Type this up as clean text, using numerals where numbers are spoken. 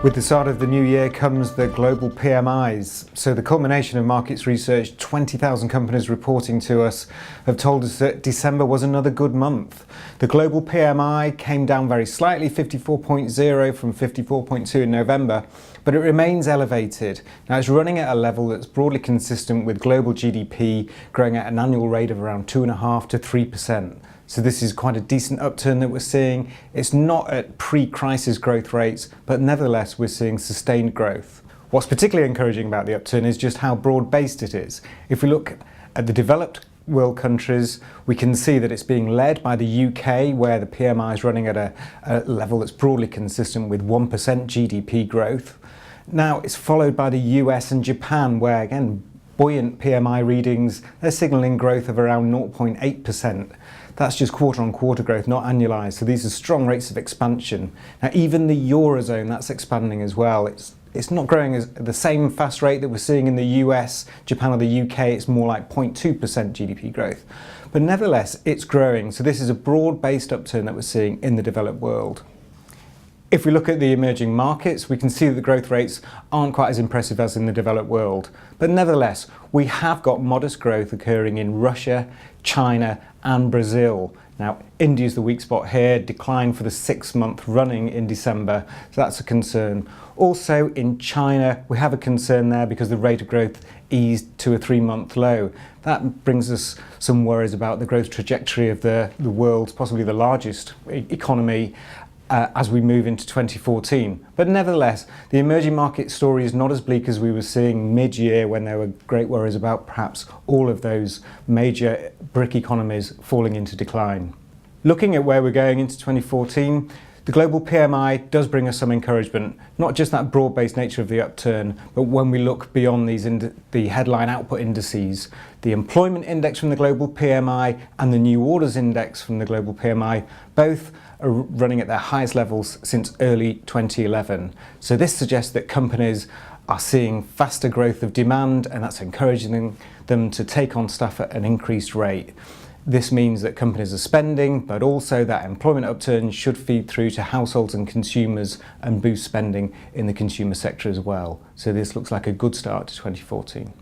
With the start of the new year comes the global PMIs. So the culmination of markets research, 20,000 companies reporting to us, have told us that December was another good month. The global PMI came down very slightly, 54.0 from 54.2 in November, but it remains elevated. Now it's running at a level that's broadly consistent with global GDP growing at an annual rate of around 2.5% to 3%. So this is quite a decent upturn that we're seeing. It's not at pre-crisis growth rates, but nevertheless we're seeing sustained growth. What's particularly encouraging about the upturn is just how broad-based it is. If we look at the developed world countries, we can see that it's being led by the UK, where the PMI is running at a level that's broadly consistent with 1% GDP growth. Now it's followed by the US and Japan, where again, buoyant PMI readings, they're signalling growth of around 0.8%. That's just quarter-on-quarter growth, not annualized. So these are strong rates of expansion. Now even the Eurozone, that's expanding as well. It's not growing at the same fast rate that we're seeing in the US, Japan or the UK. It's more like 0.2% GDP growth. But nevertheless, it's growing. So this is a broad-based upturn that we're seeing in the developed world. If we look at the emerging markets, we can see that the growth rates aren't quite as impressive as in the developed world. But nevertheless, we have got modest growth occurring in Russia, China and Brazil. Now, India's the weak spot here, declined for the 6th month running in December, so that's a concern. Also in China, we have a concern there because the rate of growth eased to a 3-month low. That brings us some worries about the growth trajectory of the world's possibly the largest economy as we move into 2014. But nevertheless, the emerging market story is not as bleak as we were seeing mid-year, when there were great worries about perhaps all of those major BRIC economies falling into decline. Looking at where we're going into 2014, the global PMI does bring us some encouragement, not just that broad-based nature of the upturn, but when we look beyond the headline output indices, the employment index from the global PMI and the new orders index from the global PMI, both are running at their highest levels since early 2011. So this suggests that companies are seeing faster growth of demand, and that's encouraging them to take on staff at an increased rate. This means that companies are spending, but also that employment upturn should feed through to households and consumers and boost spending in the consumer sector as well. So this looks like a good start to 2014.